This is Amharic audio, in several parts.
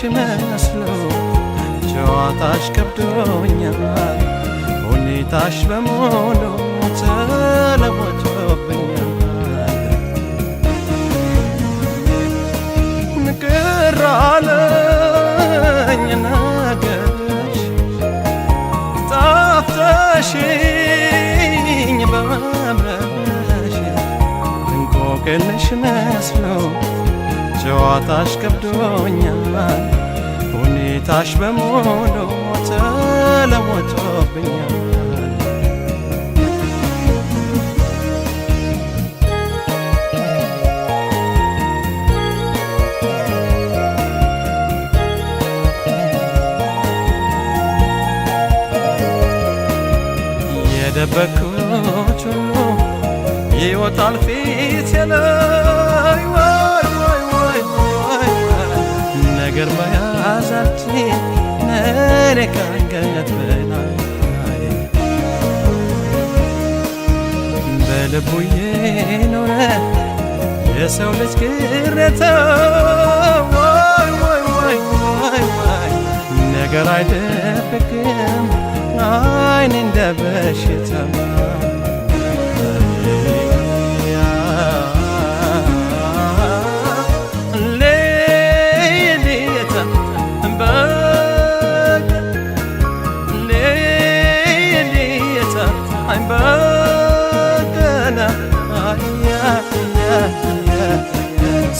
እንቆቅልሽ መስሎ ጨዋታሽ ከብዶኛል ሁኔታሽ በሙሉ ተለወጦብኛል ቅር አለኝ ነገርሽ ጣፍተሽኝ በመምረሽ እንቆቅልሽ መስሎ ጨዋታሽ ከብዶኛል ሁኔታሽ በሙሉ ተለወጦብኛል የደበቅኩት ሁሉ ይወጣል ፊቴ ላይ ነገር መያዛችን ነኔ ካንገት በላይ በልቡ የኖረ የሰው ልጅ ቅሬታ ነገር አይደብቅም አይን እንደ በሽታ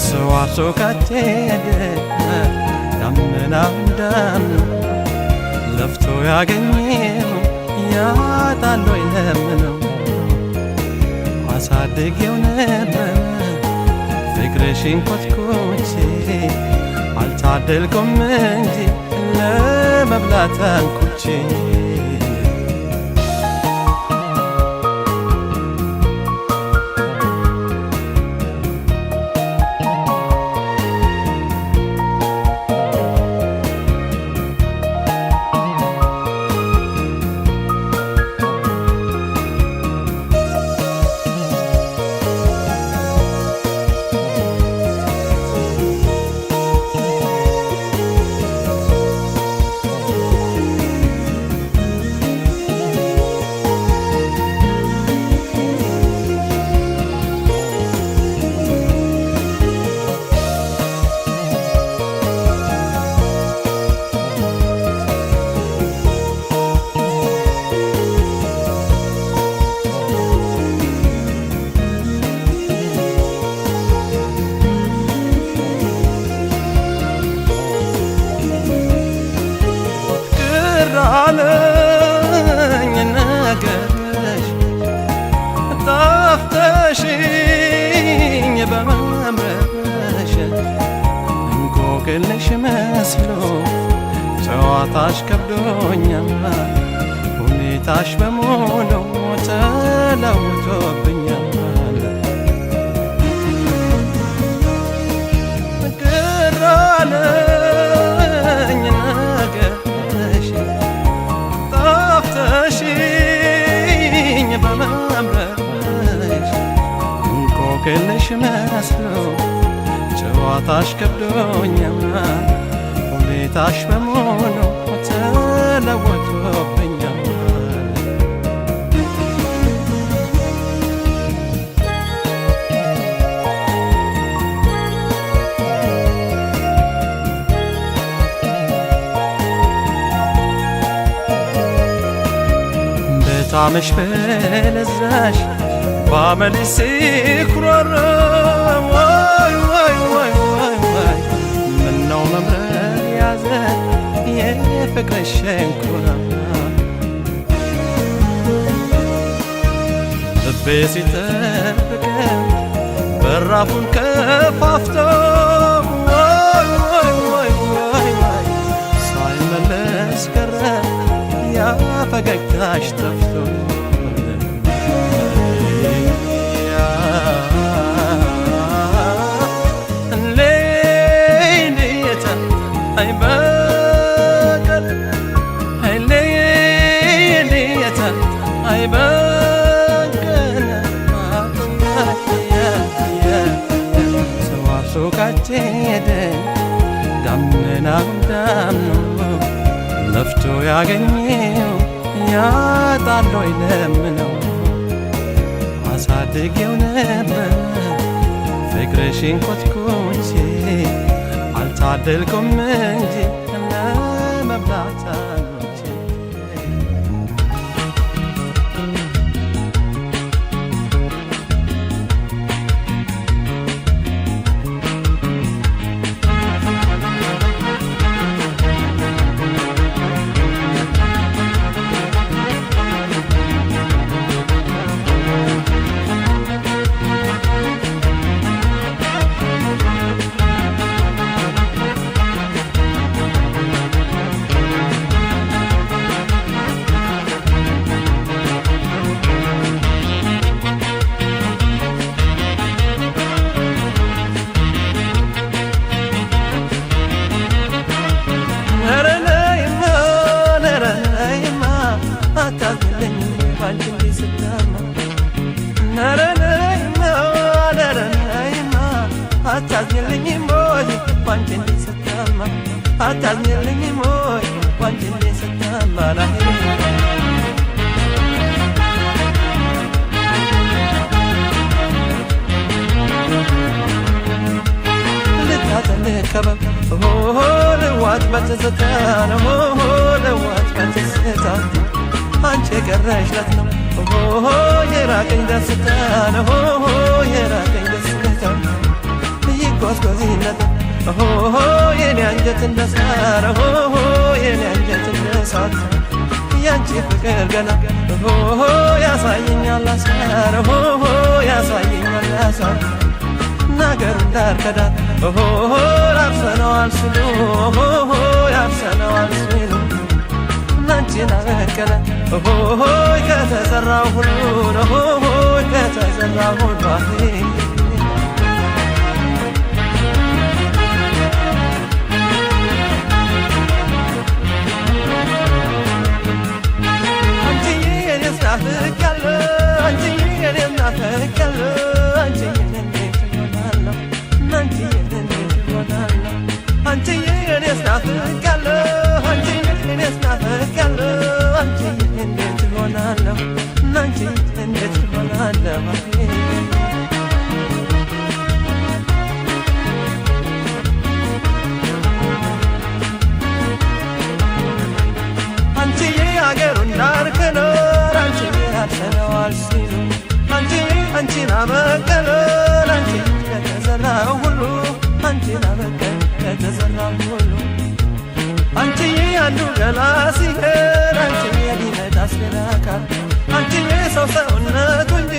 ሰው አርሶ ካደገ ዳመና እንዳምነው ለፍቶ ያገኘው ያጣል ወይ ለምነው አሳድጌው ነበር ፍቅርሽን ኮትኮቼ አልታደልኩም እንጂ ለመብላት አንኩቼ አለኝ ነገርሽ ጣፍተሽኝ በመምረሽ እንቆቅልሽ መስሎ ጨዋታሽ ከብዶኛል ሁኔታሽ በሙሉ ተለውጦብኛል ቅር አለኝ እንቆቅልሽ መስሎ ጨዋታሽ ከብዶኛል ሁኔታሽ በሙሉ ተለወጦብኛል በጣምሽ በለዛሽ ባመልሽ ሲኩራራ ምነው መምረር ያዘ የፍቅርሽ ሸንኮራ ልቤ ሲጠብቀን በራፉን ከፋፍቶ ሳይመለስ ቀረ ያ ፈገግታሽ ጠፍቶ ደመናው ዳምኖ ለፍቶ ያገኘው ያጣል ወይ ለምነው አሳድጌው ነበር ፍቅርሽን ኮትኩቼ አልታደልኩም እንጂ ለመብላት አልኖቼ አታዝኝልኝም ወይ ባንቺ እንዴት ስታማ አታዝኝልኝም ወይ ባንቺ እንዴት ስታማ ልታዘን ከበብ ልዋጥ በትዝታ ነው ልዋጥ በትዝታ አንቺ የቀረሽ ለት ነው የራቀኝ ደስታ ነው የራቀኝ ደስታ ይጓዝጓዝነት የኔ አንጀት እንደሳረ የኔ አንጀት እንደሳት ያንቺ ፍቅር ገና ያሳየኛል አሳረ ያሳየኛል አሳር ነገሩ እንዳርከዳት ያርሰነዋል ስሉ ያርሰነዋል ስሉ ናንቺን አበቀለ ከተሰራው ሁሉ ከተሰራው ሁሉ አንቺን አበቀለ አንቺ ከተዘራው ሁሉ አንቺን አበቀለ ከተዘራው ሁሉ አንቺ አንዱ ገላ ሲሄድ አንቺ የሚነዳስ ሌላካል አንቺ ሰው ሰውነቱ እንጂ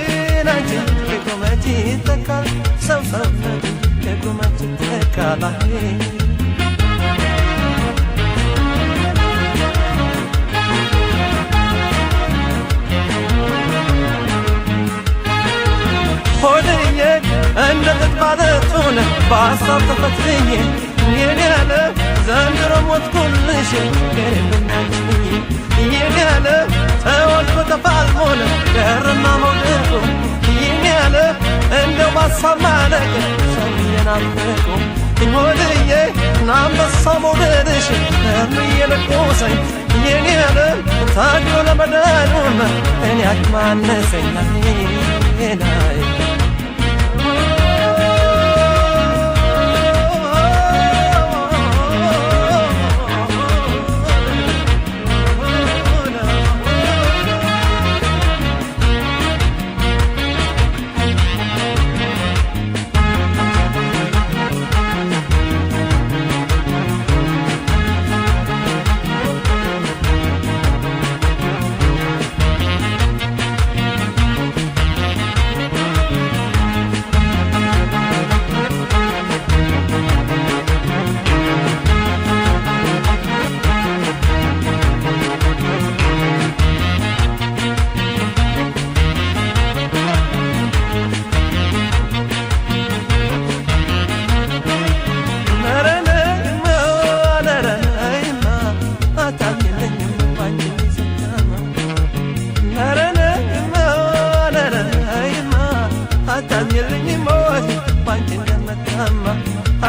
አንቺ ከቁመት ይተካል ሰው ሰውነቱ ከቁመት ይተካል ሆድዬ እንደ ጥጥባለቱን በሐሳብ ተፈትኜ የኔ ያለ ዘንድሮ ሞትኩልሽ ገሬብናችኝ የኔ ያለ ተወልዶ ተፋልሞን ገርና መውደቁ የኔ ያለ እንደው በሐሳብ ማለቅ ሰውዬን አልፈቁ ሆድዬ ናንበሳ መውደድሽ እርምዬ ለቆሰኝ የኔ ያለ ታዲዮ ለመዳኑም እኔ አክማነሰኛ ናይ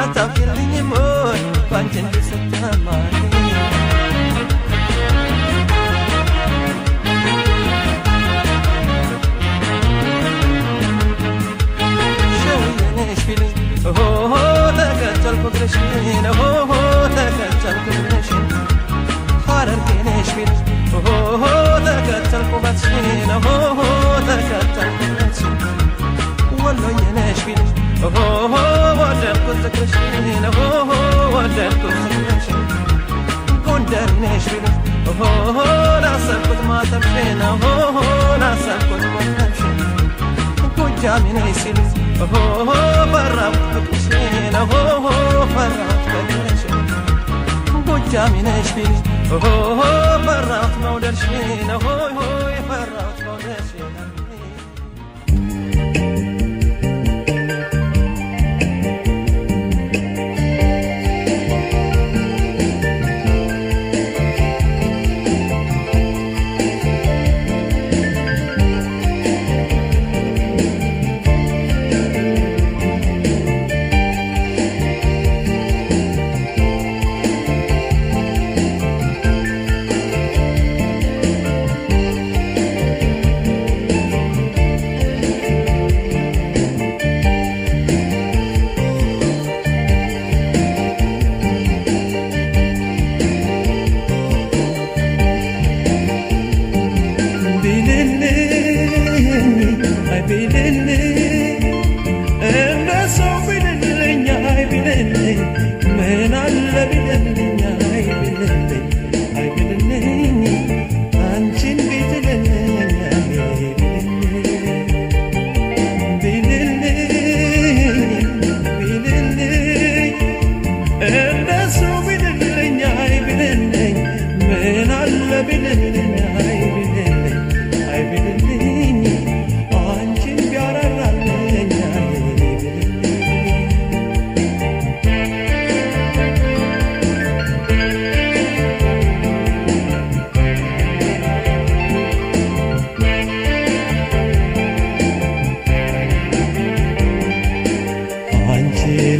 አታፍቅልኝም ወይ ባንቺ ማተብሽን ሆሆን አሰብኩት ሞተብሽን ጎጃሜ ነሽ ሲሉ ሆሆ ፈራሁት ፍቅርሽን ሆሆ ፈራሁት ፍቅርሽን ጎጃሜ ነሽ ቢሉ ሆሆ ፈራሁት መውደድሽን ሆሆ ፈራሁት መውደድሽን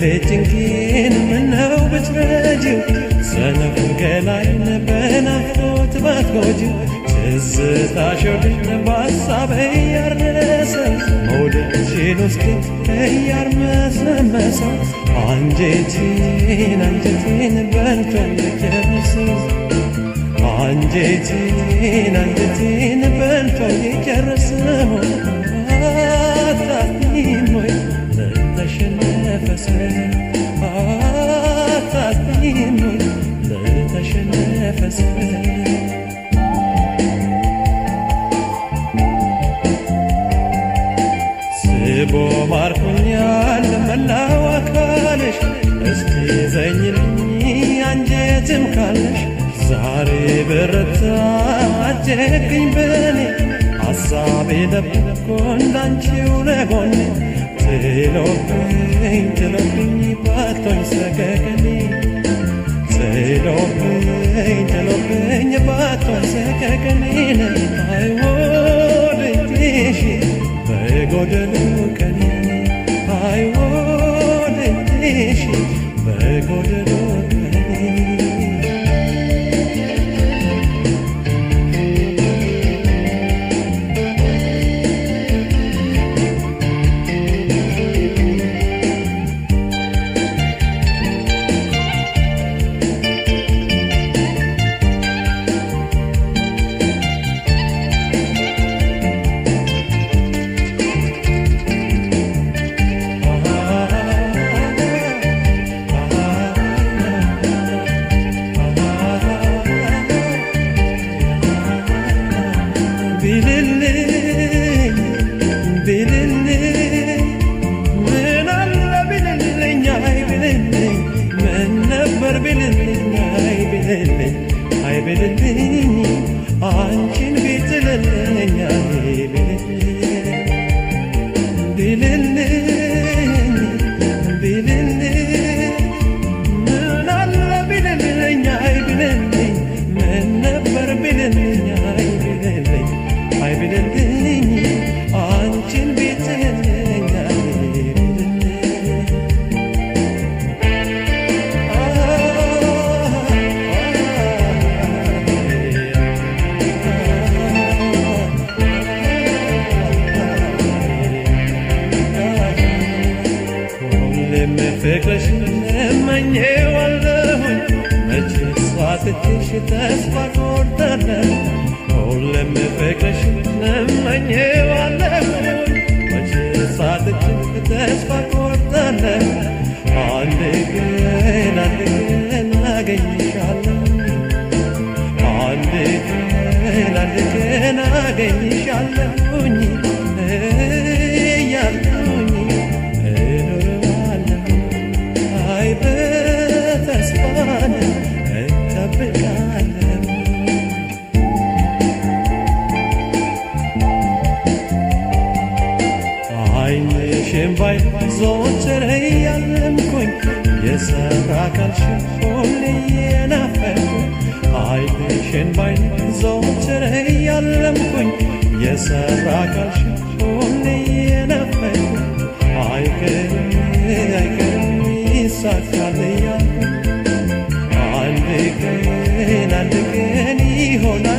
ለጭንቄን ምነው ብትረጂው ሰነፍ ገላይን በናፍቆት ባትጎጂው ትዝታሽ ወድን በሀሳብ እያረሰው መውደድሽን ውስጥ እያርመሰመሰው አንጀቴን በልቶ የጨረሰው አንጀቴን በልቶ የጨረሰው አታጥቂም ወይ ለተሸነፈ ሰው አታጥቂም ወይ ለተሸነፈ ሰው ስቦ ማርኮኛል መላው አካልሽ እስኪ ዘኝልኝ አንጀትም ካለሽ ዛሬ በረታ አጀግኝ በኔ ሐሳቤ ደብቆ እንዳንቺው ለጎኔ ትሎብኝ ባቶኝ ሰቀቀኔ ትሎብኝ ባቶኝ ሰቀቀኔ አይወድሽ በጎደሎ ቀኔ አይወድሽ በጎደሎ ቀኔ አይብልልኝ አንቺን ቢጥልልኝ ቢልልኝ ምን አለ ቢልልኝ አይብልልኝ ምን ነበር ቢልልኝ አይብልልኝ አንቺን ቢጥልልኝ ፍቅርሽን እመኘዋለሁኝ መቼ ሳትሽ ተስፋ ቆርጣለሁ ሁሌም ፍቅርሽን እመኘዋለሁኝ መቼ ሳትሽ ተስፋ ቆርጣለሁ አንድ ቀን አገኝሻለሁ አንድ ቀን የሰራ ካልሽን ሁሌ የናፈኩኝ አይንሽን ባይን ዘወትር እያለምኩኝ የሰራ ካልሽን ሁሌ የናፈኩኝ አይቀርም አይቀርም ይሳካል እያልኩኝ አንድ ቀን ይሆናል